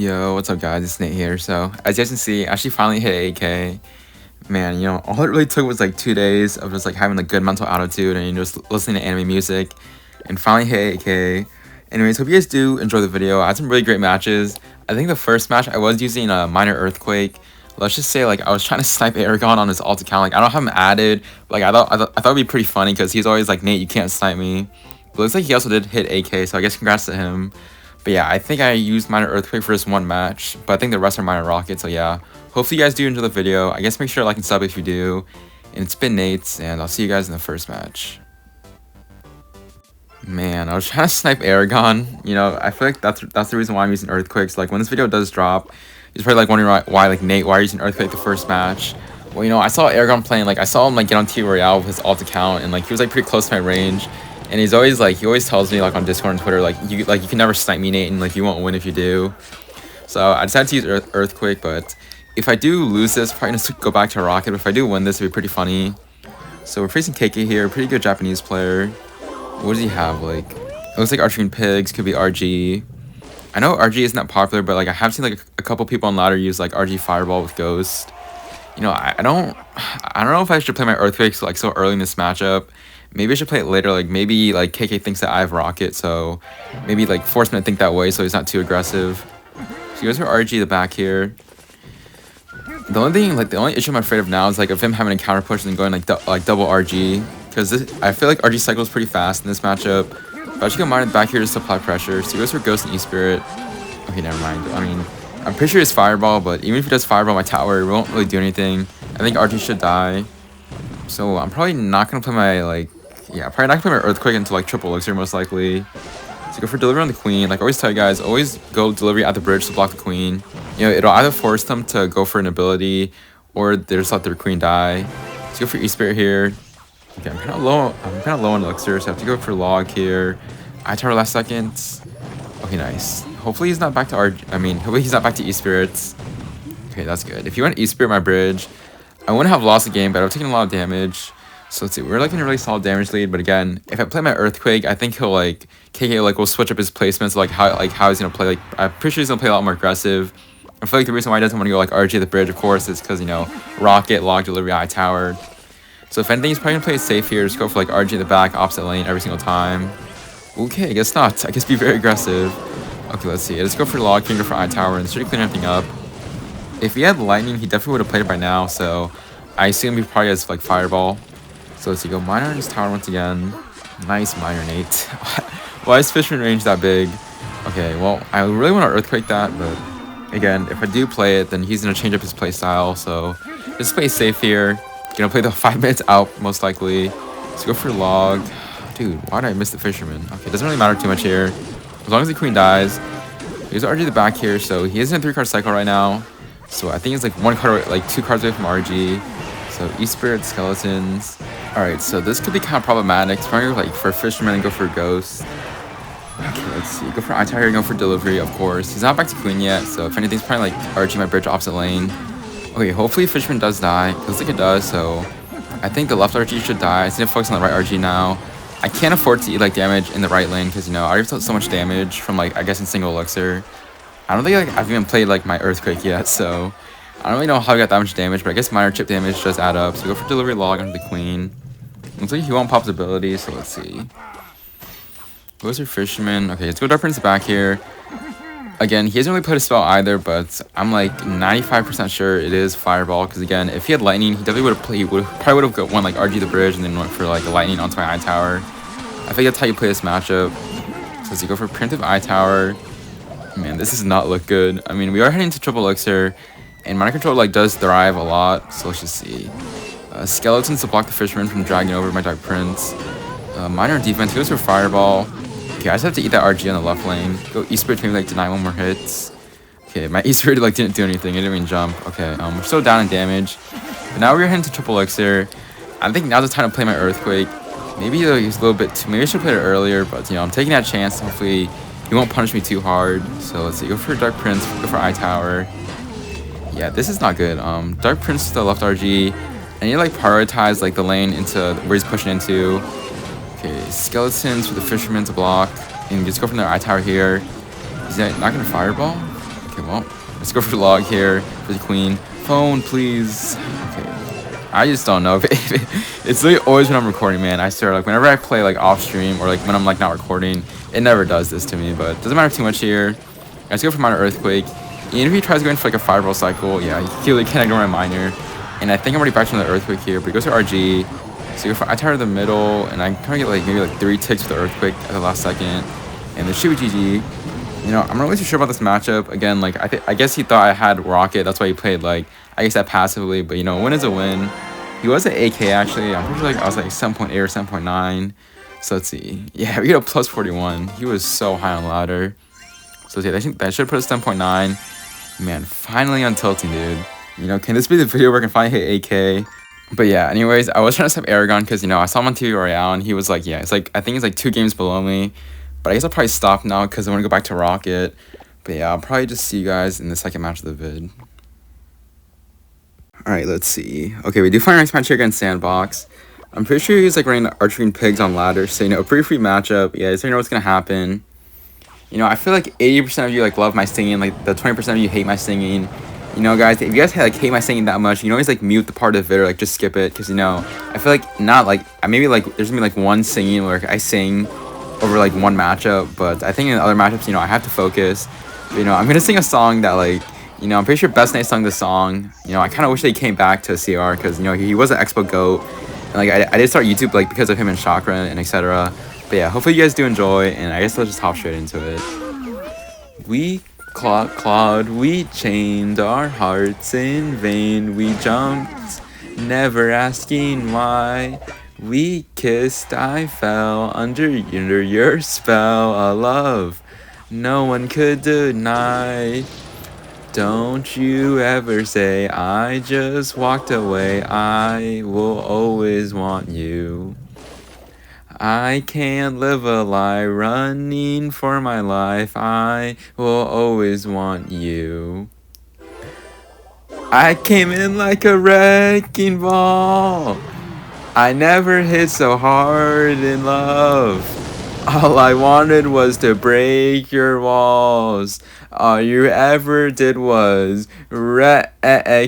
Yo, what's up guys, it's Nate here. So, as you guys can see, I actually finally hit 8k. Man, all it really took was like 2 days of just like having a good mental attitude and just listening to anime music and finally hit 8k. Anyways, hope you guys do enjoy the video. I had some really great matches. I think the first match I was using a minor earthquake. Let's just say like I was trying to snipe Aragon on his alt account. Like I don't have him added. Like I thought it'd be pretty funny because he's always like, Nate, you can't snipe me. But looks like he also did hit 8k, so I guess congrats to him. But yeah, I think I used minor earthquake for this one match, but I think the rest are minor rocket. So yeah, hopefully you guys do enjoy the video. I guess make sure to like and sub if you do. And it's been Nate's, and I'll see you guys in the first match. Man, I was trying to snipe Aragon. I feel like that's the reason why I'm using earthquakes. Like when this video does drop, you're probably like wondering why like Nate, why are you using earthquake the first match? Well, I saw Aragon playing. Like I saw him like get on Royale with his alt account, and like he was like pretty close to my range. And he's always like, he always tells me like on Discord and Twitter, like you can never snipe me, Nate, and like you won't win if you do. So I decided to use earthquake, but if I do lose this, I'm probably gonna go back to rocket. But if I do win this, it'd be pretty funny. So we're facing KK here, pretty good Japanese player. What does he have? Like, it looks like Archery and Pigs, could be RG. I know RG isn't that popular, but like I have seen like a couple people on ladder use like RG Fireball with Ghost. I don't know if I should play my earthquakes like so early in this matchup. Maybe I should play it later. Like maybe like KK thinks that I have rocket, so maybe like force him to think that way so he's not too aggressive. So he goes for RG the back here. The only issue I'm afraid of now is like of him having a counter push and then going like double RG, because I feel like RG cycles pretty fast in this matchup. But I should go mine in the back here just to apply pressure. So he goes for Ghost and E-Spirit. Okay, never mind. I mean, I'm pretty sure it's Fireball, but even if he does Fireball my tower, it won't really do anything. I think RG should die. So I'm probably not gonna play my probably not gonna play my earthquake into like triple elixir most likely. So go for delivery on the queen. Like I always tell you guys, always go delivery at the bridge to block the queen. It'll either force them to go for an ability or they just let their queen die. Let's go for E-Spirit here. Okay, I'm kind of low on elixir, so I have to go for log here. I tower last second. Okay, nice. Hopefully he's not back to hopefully he's not back to E-Spirits. Okay, that's good. If he went E-Spirit my bridge, I wouldn't have lost the game, but I would have taken a lot of damage. So let's see, we're like in a really solid damage lead, but again, if I play my earthquake, I think he'll like KK like will switch up his placements, like how he's gonna play. Like I'm pretty sure he's gonna play a lot more aggressive. I feel like the reason why he doesn't want to go like RG at the bridge, of course, is because rocket, log, delivery, high tower. So if anything, he's probably gonna play it safe here. Just go for like RG in the back, opposite lane every single time. Okay, I guess not. I guess be very aggressive. Okay, let's see. Let's go for log, finger for high tower, and should clean everything up. If he had lightning, he definitely would have played it by now. So I assume he probably has like fireball. So let's see, go miner on his tower once again. Nice miner, Nate. Why is Fisherman range that big? Okay, well, I really want to earthquake that, but again, if I do play it, then he's gonna change up his playstyle. So just play safe here. Gonna play the 5 minutes out most likely. Let's go for log. Dude, why did I miss the Fisherman? Okay, it doesn't really matter too much here. As long as the queen dies. He's RG the back here, so he is in a 3-card cycle right now. So I think it's like 1 card, like 2 cards away from RG. So E-Spirit, Skeletons. Alright, so this could be kind of problematic. It's probably like for Fisherman and go for Ghost. Okay, let's see. Go for I-Tower and go for Delivery, of course. He's not back to Queen yet, so if anything, it's probably like RG my bridge opposite lane. Okay, hopefully Fisherman does die. It looks like it does, so I think the left RG should die. I just need to focus on the right RG now. I can't afford to eat like damage in the right lane because I already took so much damage from like I guess in single elixir. I don't think like I've even played like my earthquake yet, so I don't really know how I got that much damage, but I guess minor chip damage does add up. So go for delivery log onto the queen. Looks like he won't pop his ability, so let's see. Goes for Fisherman. Okay, let's go Dark Prince back here. Again, he hasn't really played a spell either, but I'm like 95% sure it is Fireball. Because again, if he had Lightning, he definitely would have played. Probably would have won like RG the bridge and then went for like a Lightning onto my Eye Tower. I think that's how you play this matchup. So let's go for Preemptive Eye Tower. Man, this does not look good. I mean, we are heading to triple elixir, and Mana Control like does thrive a lot. So let's just see. Skeletons to block the Fisherman from dragging over my Dark Prince. Minor defense goes for Fireball. Okay, I just have to eat that RG on the left lane. Go E-Spirit to maybe like deny 1 more hits. Okay, my E-Spirit like didn't do anything. It didn't even jump. Okay, we're still down in damage. But now we're heading to triple elixir. I think now's the time to play my earthquake. Maybe he's a little bit too. Maybe I should play it earlier, but I'm taking that chance. Hopefully he won't punish me too hard. So let's see. Go for Dark Prince. Go for Eye Tower. Yeah, this is not good. Dark Prince to the left RG. I need to like prioritize like the lane into where he's pushing into. Okay, Skeletons for the Fisherman to block. And just go from their Eye Tower here. He's not gonna Fireball? Okay, well, let's go for log here for the queen. Phone, please. Okay. I just don't know. It's literally always when I'm recording, man. I swear, like whenever I play like off stream or like when I'm like not recording, it never does this to me. But it doesn't matter too much here. Let's go for minor earthquake. Even if he tries to go in for like a fireball cycle, yeah, he really can't ignore my minor. And I think I'm already back to the earthquake here, but he goes to RG. So if I tire the middle, and I kind of get like maybe like 3 ticks with the earthquake at the last second, and this should be GG. You know, I'm not really too sure about this matchup. Again, like I guess he thought I had Rocket, that's why he played like I guess that passively. But you know, a win is a win. He was at AK actually. I'm pretty sure like I was like 7.8 or 7.9. So let's see. Yeah, we get a plus 41. He was so high on ladder. So yeah, I think that should put us 10.9. Man, finally on tilting, dude. You know, can this be the video where I can finally hit AK? But yeah, anyways, I was trying to stop Aragon because, you know, I saw him on TV Royale and he was like, yeah, it's like, I think it's like 2 games below me. But I guess I'll probably stop now because I want to go back to Rocket. But yeah, I'll probably just see you guys in the second match of the vid. Alright, let's see. Okay, we do find our next match here against Sandbox. I'm pretty sure he's like running the Archery and Pigs on ladder. So, you know, a pretty free matchup. Yeah, so you know what's going to happen. You know, I feel like 80% of you like love my singing. Like the 20% of you hate my singing. You know, guys, if you guys like hate my singing that much, you can always like mute the part of the video, like just skip it, because you know, I feel like not like maybe like there's gonna be like one singing where I sing over like one matchup, but I think in other matchups, you know, I have to focus. But, you know, I'm gonna sing a song that like, you know, I'm pretty sure Best Night sung the song. You know, I kind of wish they came back to CR because you know he was an Expo GOAT, and like I did start YouTube like because of him and Chakra and etc. But yeah, hopefully you guys do enjoy, and I guess let's just hop straight into it. We clawed, we chained our hearts in vain. We jumped, never asking why. We kissed, I fell under your spell. A love no one could deny. Don't you ever say I just walked away. I will always want you. I can't live a lie, running for my life. I will always want you. I came in like a wrecking ball. I never hit so hard in love. All I wanted was to break your walls. All you ever did was wreck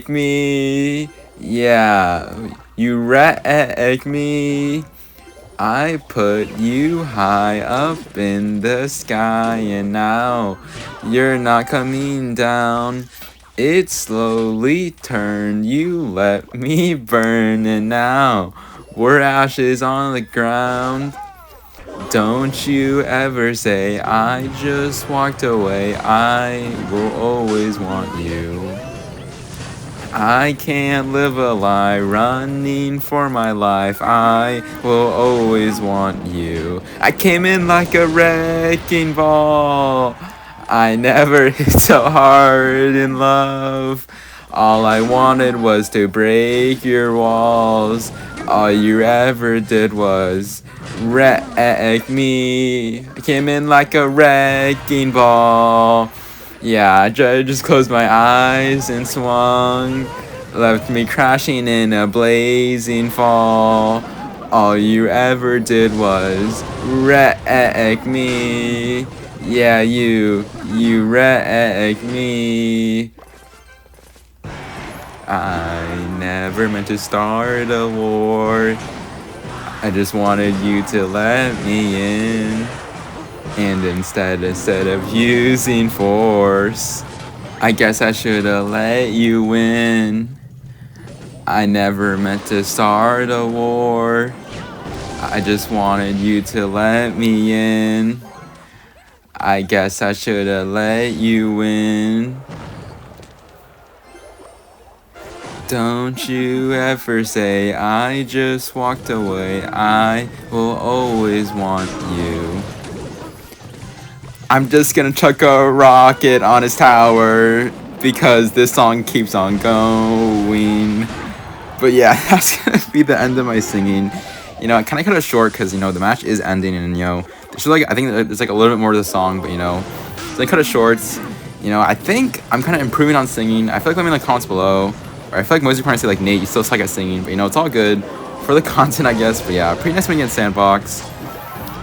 me. Yeah, you wreck me. I put you high up in the sky, and now you're not coming down. It slowly turned, you let me burn, and now we're ashes on the ground. Don't you ever say I just walked away. I will always want you. I can't live a lie, running for my life. I will always want you. I came in like a wrecking ball. I never hit so hard in love. All I wanted was to break your walls. All you ever did was wreck me. I came in like a wrecking ball. Yeah, I just closed my eyes and swung, left me crashing in a blazing fall. All you ever did was wreck me. Yeah, you wreck me. I never meant to start a war. I just wanted you to let me in. And instead of using force, I guess I should've let you win. I never meant to start a war. I just wanted you to let me in. I guess I should've let you win. Don't you ever say I just walked away. I will always want you. I'm just gonna chuck a rocket on his tower because this song keeps on going. But yeah, that's gonna be the end of my singing. You know, I kind of cut it short because, you know, the match is ending and, you know, there's like, I think there's like a little bit more to the song, but, you know, so I cut it short. You know, I think I'm kind of improving on singing. I feel like let me in the comments below. Or I feel like most of you probably say like, Nate, you still suck at singing. But, you know, it's all good for the content, I guess. But yeah, pretty nice win against Sandbox.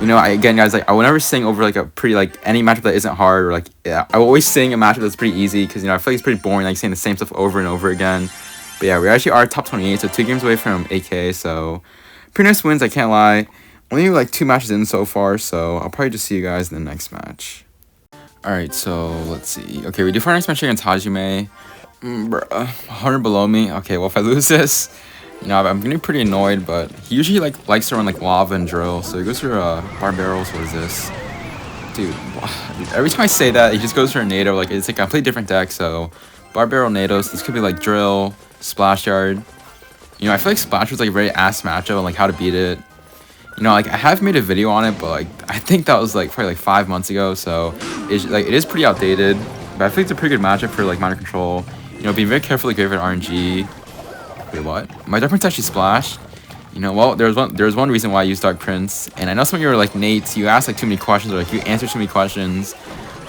You know, again, guys, like I will never sing over like a pretty like any matchup that isn't hard, or like yeah, I will always sing a matchup that's pretty easy because you know I feel like it's pretty boring like saying the same stuff over and over again. But yeah, we actually are top 28, so 2 games away from 8K. So pretty nice wins, I can't lie. Only like 2 matches in so far, so I'll probably just see you guys in the next match. All right, so let's see. Okay, we do for our next match against Hajime. Bruh, 100 below me. Okay, well if I lose this, you know, I'm getting pretty annoyed, but he usually like likes to run like lava and drill, so he goes for bar barrels. What is this? Dude, every time I say that, he just goes for a NATO. Like, it's like a completely different deck, so bar barrel NATOs. This could be like drill, splash yard. You know, I feel like splash was like a very ass matchup on like how to beat it. You know, like I have made a video on it, but like I think that was like probably like 5 months ago, so it's like it is pretty outdated. But I think it's a pretty good matchup for like minor control. You know, being very careful with graveyard RNG. Wait, what? My Dark Prince actually splashed? You know, well, there's one reason why I used Dark Prince. And I know some of you are like, Nate, you ask like too many questions, or like you answer too many questions.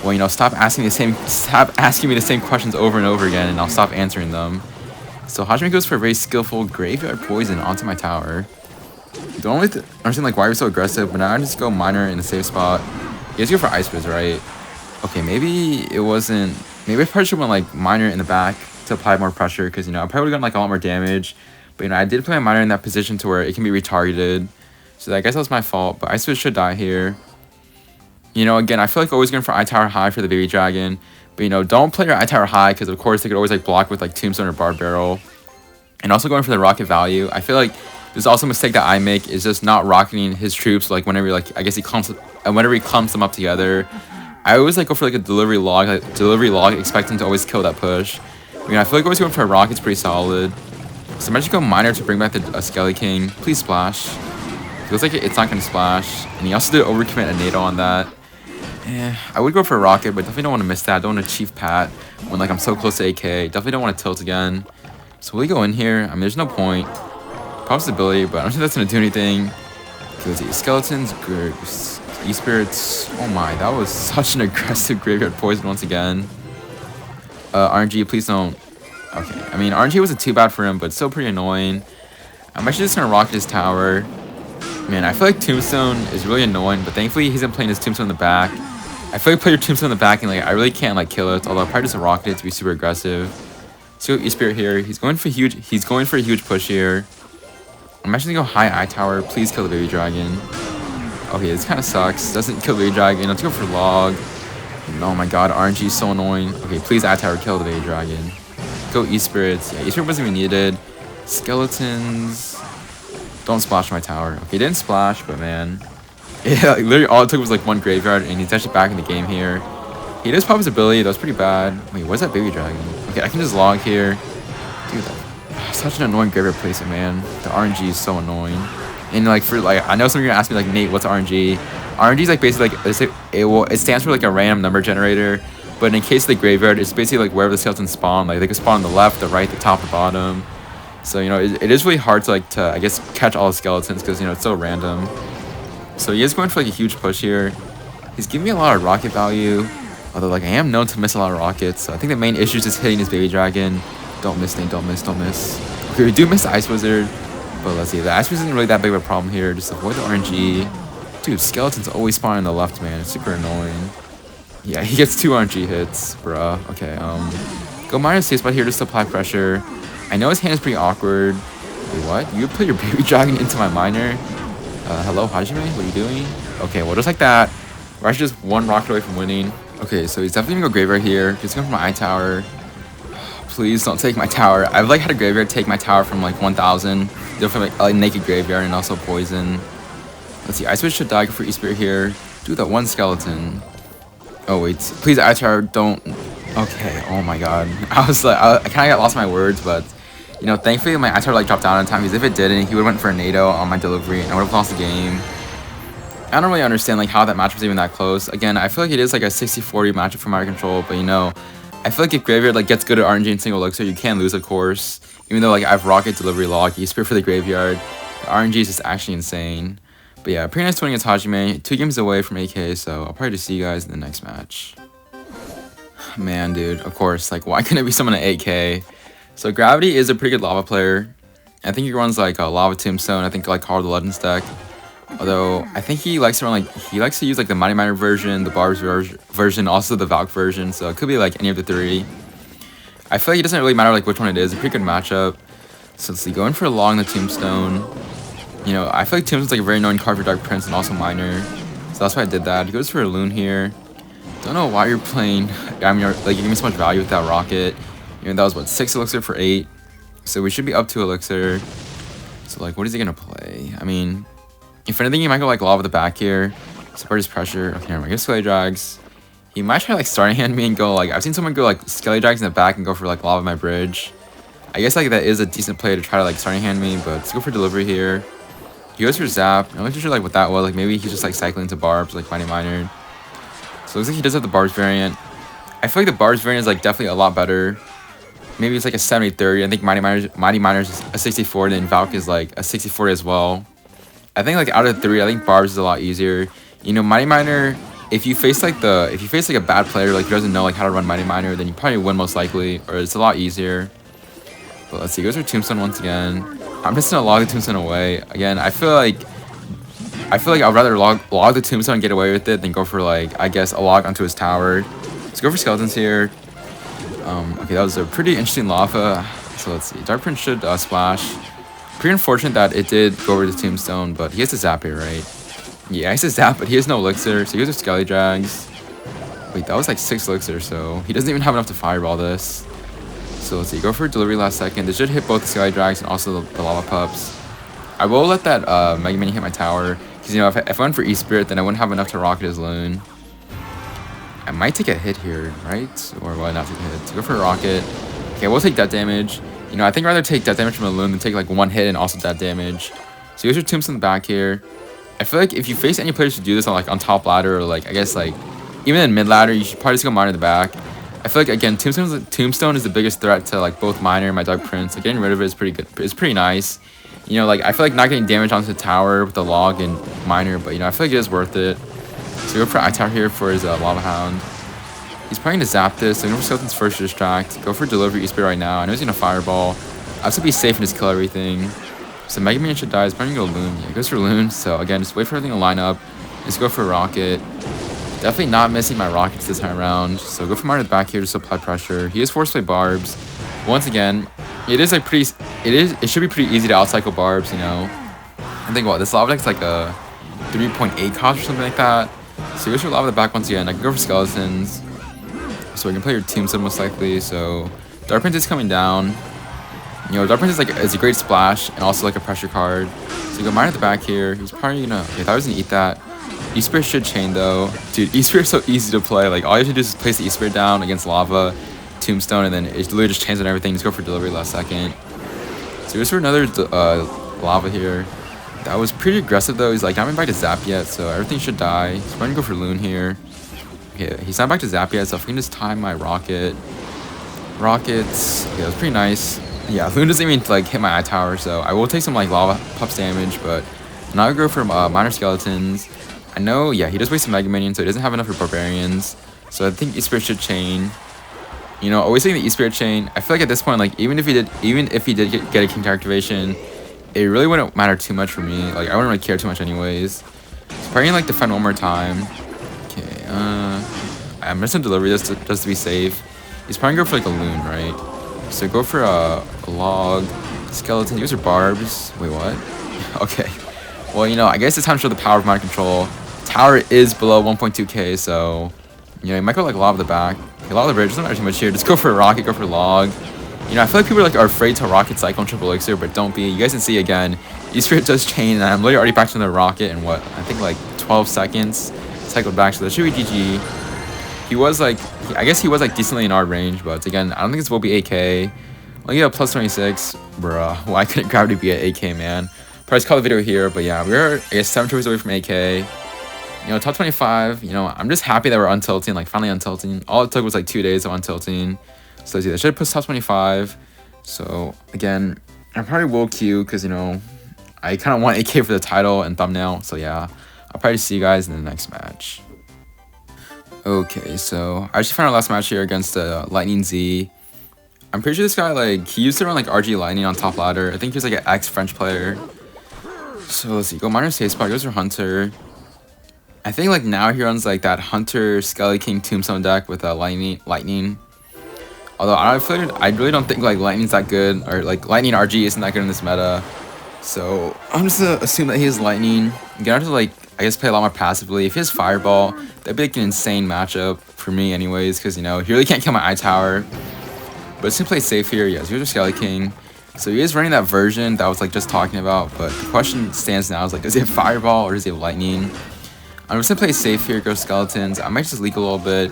Well, you know, stop asking me the same questions over and over again, and I'll stop answering them. So Hajime goes for a very skillful graveyard poison onto my tower. Don't really understand like why you're so aggressive, but now I just go minor in a safe spot. You guys go for Ice Fizz, right? Okay, maybe it wasn't. Maybe I probably should went like minor in the back to apply more pressure, because you know I probably would have gotten like a lot more damage. But you know I did play my minor in that position to where it can be retargeted. So I guess that was my fault. But Ice Fizz should die here. You know, again, I feel like always going for I-Tower high for the baby dragon. But you know, don't play your I-Tower high, because of course they could always like block with like Tombstone or Bar Barrel. And also going for the rocket value. I feel like there's also a mistake that I make is just not rocketing his troops like whenever like I guess he clumps them up together. I always like go for like a delivery log expecting to always kill that push. I mean, I feel like always going for a rocket's pretty solid. So I might just go minor to bring back the Skelly King. Please splash. Feels like it's not gonna splash. And he also did overcommit a NATO on that. I would go for a rocket, but definitely don't want to miss that. Don't want to Chief Pat when like I'm so close to AK. Definitely don't want to tilt again. So will he go in here? I mean, there's no point. Possibility, but I don't think that's gonna do anything. Let's see, skeletons, E-spirits. Oh my, that was such an aggressive graveyard poison once again. RNG, please don't. Okay, I mean RNG wasn't too bad for him, but still pretty annoying. I'm actually just gonna rocket his tower. Man, I feel like Tombstone is really annoying, but thankfully he's not playing his Tombstone in the back. I feel like play your Tombstone in the back and like I really can't like kill it, although I'll probably just rocket it to be super aggressive. So E-spirit here. He's going for a huge push here. I'm actually gonna go high I-Tower. Please kill the baby dragon. Okay, this kind of sucks. Doesn't kill the baby dragon. Let's go for log. Oh my god, RNG is so annoying. Okay, please I-Tower kill the baby dragon. Go E-spirits. Yeah, E-spirit wasn't even needed. Skeletons. Don't splash my tower. Okay, didn't splash, but man. Yeah, like, literally all it took was like one graveyard, and he's actually back in the game here. He does pop his ability. That was pretty bad. Wait, what's that baby dragon? Okay, I can just log here. Dude, such an annoying graveyard placement, man. The RNG is so annoying. And like for like, I know some of you are gonna ask me like, Nate, what's RNG? RNG is like basically like it stands for like a random number generator. But in case of the graveyard, it's basically like wherever the skeletons spawn. Like they can spawn on the left, the right, the top, the bottom. So you know it is really hard to like I guess catch all the skeletons because you know it's so random. So he is going for like a huge push here. He's giving me a lot of rocket value. Although like I am known to miss a lot of rockets. So I think the main issue is just hitting his baby dragon. Don't miss, Nate. Don't miss. Don't miss. Okay, we do miss the Ice Wizard. But let's see. The Ice Wizard isn't really that big of a problem here. Just avoid the RNG. Dude, skeletons always spawn on the left, man. It's super annoying. Yeah, he gets 2 RNG hits, bruh. Okay, go minus safe spot here just to apply pressure. I know his hand is pretty awkward. Wait, what? You put your baby dragon into my minor? Hello, Hajime? What are you doing? Okay, well, just like that. We're actually just 1 rocket away from winning. Okay, so he's definitely gonna go graveyard here. He's going for my I-Tower. Please don't take my tower. I've like had a graveyard take my tower from like 1,000. They're from like a naked graveyard and also poison. Let's see, Ice Witch should die for E-Spirit here. Do that 1 skeleton. Oh wait, please I-Tower don't. Okay, oh my god. I was like, I kind of got lost my words, but you know, thankfully my I-Tower like dropped down in time because if it didn't, he would have went for a NATO on my delivery and I would have lost the game. I don't really understand like how that match was even that close. Again, I feel like it is like a 60-40 matchup for my control, but you know, I feel like if graveyard like gets good at RNG and single elixir, you can lose, of course. Even though like I have rocket, delivery, log, E-Spirit for the graveyard, the RNG is just actually insane. But yeah, pretty nice winning against Hajime. 2 games away from AK, so I'll probably just see you guys in the next match. Man, dude, of course, like why couldn't it be someone at 8K? So Gravity is a pretty good lava player. I think he runs like a Lava Tombstone. I think like Call of the Legends deck. Although I think he likes to run like he likes to use like the Mighty Miner version, the Barbs version, also the Valk version. So it could be like any of the three. I feel like it doesn't really matter like which one it is. A pretty good matchup. So let's see, going for Long the Tombstone. You know, I feel like Tombstone's like a very annoying card for Dark Prince and also Miner. So that's why I did that. He goes for a Loon here. Don't know why you're playing. I mean, like, you're giving me so much value with that Rocket. You know, that was what, 6 Elixir for 8. So we should be up to Elixir. So, like, what is he gonna play? I mean, if anything, he might go like Lava the back here. Support his pressure. Okay, I guess Skelly Drags. He might try like starting hand me and go like, I've seen someone go like Skelly Drags in the back and go for like Lava my bridge. I guess like that is a decent play to try to like starting hand me, but let's go for delivery here. He goes for Zap. I'm not too sure like what that was. Like maybe he's just like cycling to Barbs like Mighty Miner. So it looks like he does have the Barbs variant. I feel like the Barbs variant is like definitely a lot better. Maybe it's like a 70-30. I think Mighty Miner's is a 60-40 and Valk is like a 60-40 as well. I think like out of the three, I think Barbs is a lot easier. You know, Mighty Miner, if you face like a bad player like who doesn't know like how to run Mighty Miner, then you probably win most likely, or it's a lot easier. But let's see, he goes for Tombstone once again. I'm just gonna log the Tombstone away. Again, I feel like I'd rather log the Tombstone and get away with it than go for like, I guess, a log onto his tower. Let's go for Skeletons here. Okay, that was a pretty interesting lava. So let's see, Dark Prince should splash. Pretty unfortunate that it did go over the Tombstone, but he has to zap here, right? Yeah, he has to zap, but he has no elixir, so he goes with Skelly Drags. Wait, that was like 6 elixir, so he doesn't even have enough to fireball this. So let's see, go for delivery last second. This should hit both the Skelly Drags and also the Lava Pups. I will let that Mega Mini hit my tower, because, you know, if I went for E-Spirit, then I wouldn't have enough to rocket his Loon. I might take a hit here, right? Or will I not take a hit? So go for a rocket. Okay, we'll take that damage. You know, I think I'd rather take that damage from a Loon than take like one hit and also that damage. So here's your Tombstone in the back here. I feel like if you face any players who do this on like on top ladder or like I guess like even in mid ladder, you should probably just go Miner in the back. I feel like again Tombstone is the biggest threat to like both Miner and my Dark Prince. Like getting rid of it is pretty good. It's pretty nice. You know, like I feel like not getting damage onto the tower with the log and Miner, but you know I feel like it is worth it. So go for I-Tower here for his Lava Hound. He's probably going to zap this, so go for Skeleton's first to distract. Go for delivery E-Spirit right now. I know he's going to fireball. I have to be safe and just kill everything. So Mega Man should die. He's probably going to go Loon. Yeah, he goes for Loon. So again, just wait for everything to line up. Just go for a Rocket. Definitely not missing my Rockets this time around. So go for Miner at the back here to apply pressure. He is forced to play Barbs. Once again, it is like pretty. It should be pretty easy to outcycle Barbs. You know. I think what this Lava Deck's like a 3.8 cost or something like that. So he goes for Lava at the back once again. I can go for Skeletons. So we can play your Tombstone most likely. So Dark Prince is coming down. You know, Dark Prince is a great splash and also like a pressure card. So you go Miner at the back here. He's probably gonna. Okay, I thought I was gonna eat that. E-Spirit should chain though. Dude, E-Spirit's so easy to play. Like all you have to do is place the E-Spirit down against Lava, Tombstone, and then it literally just chains on everything. Just go for delivery last second. So here's for another Lava here. That was pretty aggressive though. He's like not even back to Zap yet, so everything should die. He's probably gonna go for Loon here. Okay, he's not back to Zap yet, so if I can just time my Rockets. Okay, that's pretty nice. Yeah, Loon doesn't even like hit my I-Tower, so I will take some like Lava Pups damage, but now I go for Miner Skeletons. I know, yeah, he does waste some Mega Minions, so he doesn't have enough for Barbarians. So I think E-Spirit should chain. You know, always taking the E-Spirit chain. I feel like at this point, like even if he did get a King activation, it really wouldn't matter too much for me. Like I wouldn't really care too much anyways. So probably gonna like defend one more time. Okay, I'm just gonna deliver this just to be safe. He's probably gonna go for like a Loon, right? So go for a Log, Skeleton, use your Barbs. Wait, what? Okay. Well, you know, I guess it's time to show the power of mind control. Tower is below 1.2k, so you know, you might go like Lava the back. Okay, Lava the bridge doesn't matter too much here. Just go for a Rocket, go for Log. You know, I feel like people are afraid to Rocket Cycle and Triple Elixir, but don't be. You guys can see again, E-Spirit does chain, and I'm literally already back to the Rocket in what, I think like 12 seconds. Cycled back, so that should be GG. He was like, I guess he was like decently in our range, but again, I don't think this will be AK. Only got plus 26. Bruh, why couldn't Gravity be at AK, man? Probably call the video here, but yeah, we're, I guess, 7 trophies away from AK. You know, top 25, you know, I'm just happy that we're untilting, like finally untilting. All it took was like 2 days of untilting. So let's see, that should put top 25. So again, I probably will queue because, you know, I kind of want AK for the title and thumbnail. So yeah, I'll probably see you guys in the next match. Okay, so I actually found our last match here against Lightning Z. I'm pretty sure this guy, like, he used to run like RG Lightning on top ladder. I think he was like an ex-French player. So let's see. Go minor safe spot. Goes for Hunter. I think like now he runs like that Hunter Skelly King Tombstone deck with Lightning. Although I really don't think like Lightning's that good, or like Lightning RG isn't that good in this meta. So I'm just gonna assume that he has Lightning. I'm gonna have to like I guess play a lot more passively. If he has Fireball, that'd be like an insane matchup for me anyways, because you know he really can't kill my iTower. But it's gonna play safe here. Yes, here's a Skelly King. So he is running that version that I was like just talking about, but the question stands now is like, does he have Fireball or does he have Lightning? I'm just gonna play safe here, go Skeletons. I might just leak a little bit.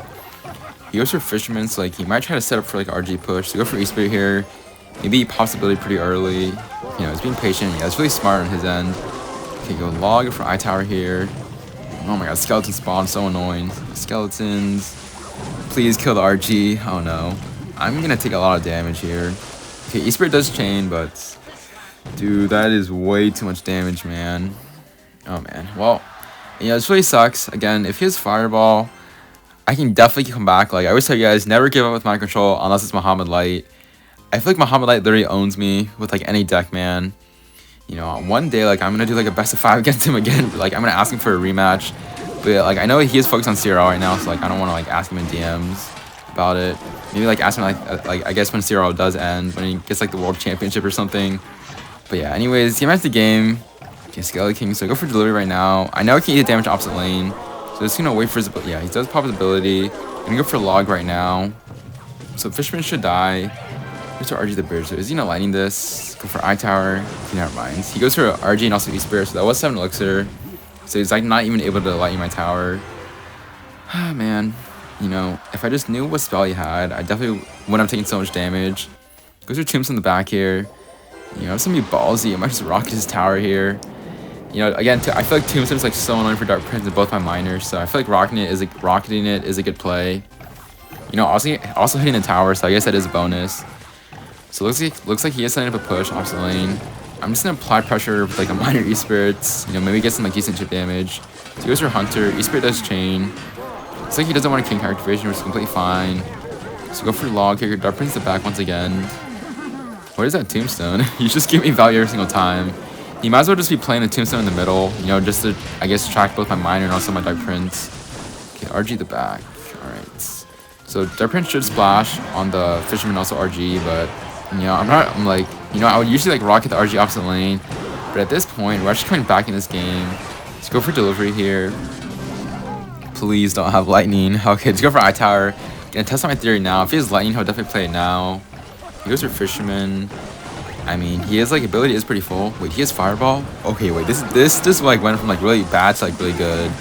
He goes for Fisherman, so like he might try to set up for like RG push. So go for Eastbait here. Maybe possibility pretty early. You know, he's being patient. Yeah, it's really smart on his end. Okay, go Log for iTower here. Oh my god, Skeleton spawn, so annoying. Skeletons. Please kill the RG. Oh no. I'm gonna take a lot of damage here. Okay, Eastbait does chain, but dude, that is way too much damage, man. Oh man. Well, yeah, this really sucks. Again, if he has Fireball, I can definitely come back. Like I always tell you guys, never give up with mind control unless it's Muhammad Light. I feel like Muhammad Light literally owns me with like any deck, man. You know, one day like I'm gonna do like a best of 5 against him again. Like I'm gonna ask him for a rematch. But like I know he is focused on CRL right now, so like I don't want to like ask him in DMs about it. Maybe like ask him like I guess when CRL does end, when he gets like the world championship or something. But yeah, anyways, he matched the game. Okay, Skelly King, so go for delivery right now. I know I can eat damage opposite lane. So just gonna wait for his yeah, he does pop his ability. Gonna go for Log right now. So Fisherman should die. Goes to RG the bridge. So is he not lighting this? Go for iTower. Okay, never mind. He goes for RG and also E-Spirit, so that was 7 elixir. So he's like not even able to light my tower. Ah man. You know, if I just knew what spell he had, I definitely wouldn't have taken so much damage. Goes for Tombstone in the back here. You know, it's gonna be ballsy. I might just rocket his tower here. You know, again, I feel like Tombstone's like so annoying for Dark Prince in both my minors, so I feel like rocketing it is a good play. You know, also hitting the tower, so I guess that is a bonus. So looks like he is setting up a push opposite lane. I'm just gonna apply pressure with like a minor E-Spirits. You know, maybe get some like decent chip damage. So he goes for Hunter. E-Spirit does chain. Looks like he doesn't want a King activation, which is completely fine. So go for Log kicker. Dark Prince the back once again. What is that Tombstone? You just give me value every single time. He might as well just be playing the Tombstone in the middle, you know, just to, I guess, track both my minor and also my Dark Prince. Okay, RG the back. Alright. So Dark Prince should splash on the Fisherman, also RG, but, you know, I'm like, you know, I would usually like rocket the RG opposite lane, but at this point, we're actually coming back in this game. Let's go for delivery here. Please don't have Lightning. Okay, let's go for iTower. Gonna test out my theory now. If he has Lightning, he'll definitely play it now. He goes for Fisherman. I mean, his like ability is pretty full. Wait, he has Fireball? Okay, wait, this just like went from like really bad to like really good.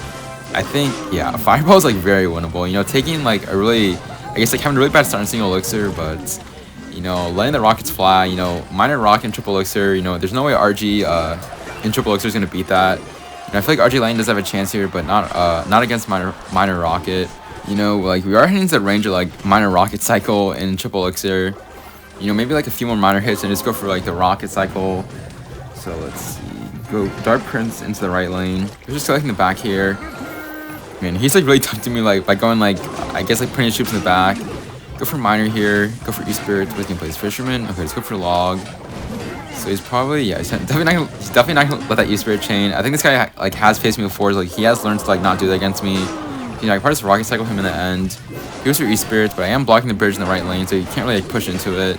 I think, yeah, Fireball is like very winnable. You know, taking like a really, I guess like having a really bad start in single elixir, but you know, letting the rockets fly. You know, minor rocket and triple elixir. You know, there's no way RG in triple elixir is gonna beat that. And I feel like RG Lane does have a chance here, but not against minor rocket. You know, like we are hitting the range of like minor rocket cycle and triple elixir. You know, maybe like a few more minor hits and just go for like the rocket cycle. So let's see. Go Dark Prince into the right lane. We're just selecting the back here. Man, he's like really tempting me like by going like, I guess like putting his troops in the back. Go for minor here. Go for E-Spirit. Who's gonna play his Fisherman? Okay, let's go for Log. So he's probably, yeah, he's definitely not gonna let that E-Spirit chain. I think this guy like has faced me before. So, like he has learned to like not do that against me. You know, I probably just rocket cycle him in the end. He goes for E-Spirits, but I am blocking the bridge in the right lane, so you can't really like, push into it.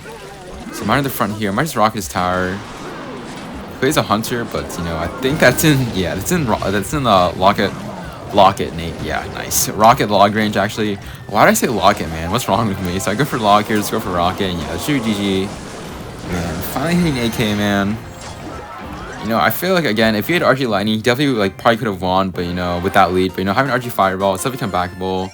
So minor the front here. I might just rocket his tower. He plays a Hunter, but you know, I think that's in, yeah, that's in the Locket, Nate. Yeah, nice. Rocket Log range, actually. Why did I say Locket, man? What's wrong with me? So I go for Log here, just go for Rocket, and yeah, shoot GG. Man, finally hitting AK, man. You know, I feel like, again, if he had RG Lightning, he definitely, like, probably could have won, but, you know, with that lead. But, you know, having RG Fireball, it's definitely comebackable.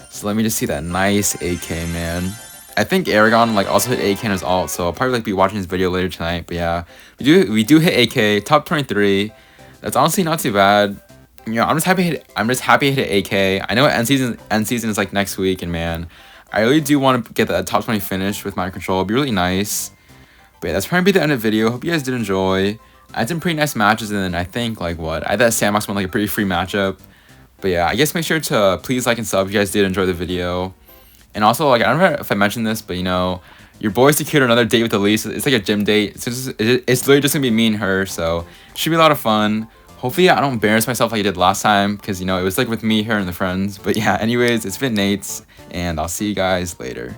So let me just see that nice AK, man. I think Aragon, like, also hit AK in his ult, so I'll probably, like, be watching his video later tonight. But, yeah, we do hit AK, top 23. That's honestly not too bad. You know, I'm just happy to hit AK. I know end season is, like, next week, and, man, I really do want to get that top 20 finish with my control. It'd be really nice. But yeah, that's probably the end of the video. Hope you guys did enjoy. I had some pretty nice matches, and then I think, like, what? I had that Sandbox one, like, a pretty free matchup. But yeah, I guess make sure to please like and sub if you guys did enjoy the video. And also, like, I don't know if I mentioned this, but you know, your boy secured another date with Elise. It's like a gym date. It's literally just gonna be me and her, so should be a lot of fun. Hopefully, I don't embarrass myself like I did last time, because you know it was like with me, her, and the friends. But yeah, anyways, it's been Nate's, and I'll see you guys later.